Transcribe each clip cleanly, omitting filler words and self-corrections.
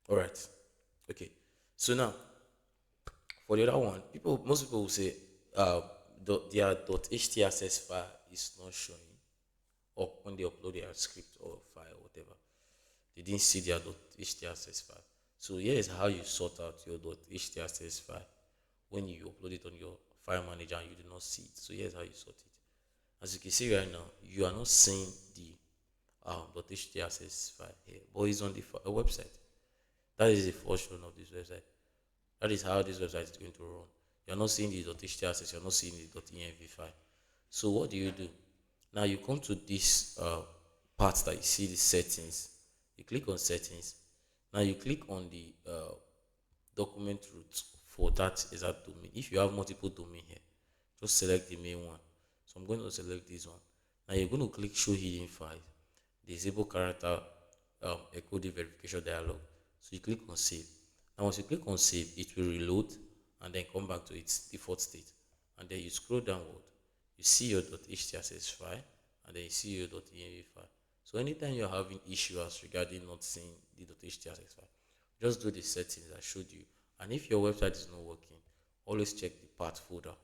All right. Okay. So now for the other one, most people will say their .htaccess file is not showing up when they upload their script or file, whatever. They didn't see their .htaccess file. So here is how you sort out your .htaccess file when you upload it on your file manager and you do not see it. So here's how you sort it. As you can see right now, you are not seeing the .htaccess file here, but it's on the website. That is the function of this website. That is how this website is going to run. You're not seeing the .htaccess, you're not seeing the .env file. So what do? Now you come to this part that you see the settings. You click on settings. Now you click on the document root for that exact domain. If you have multiple domain here, just select the main one. So I'm going to select this one. Now you're going to click show hidden files, disable character encoding verification dialog. So you click on save. Now once you click on save, it will reload and then come back to its default state. And then you scroll downward, you see your .htaccess file, and then you see your .env file. So anytime you're having issues regarding not seeing the .htaccess file, just do the settings I showed you. And if your website is not working, always check the path folder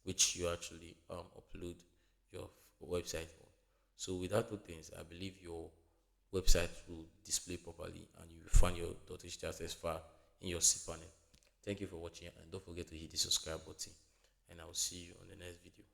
which you actually upload your website on. So with that two things, I believe your website will display properly and you will find your .htaccess file in your cPanel. Thank you for watching and don't forget to hit the subscribe button and I will see you on the next video.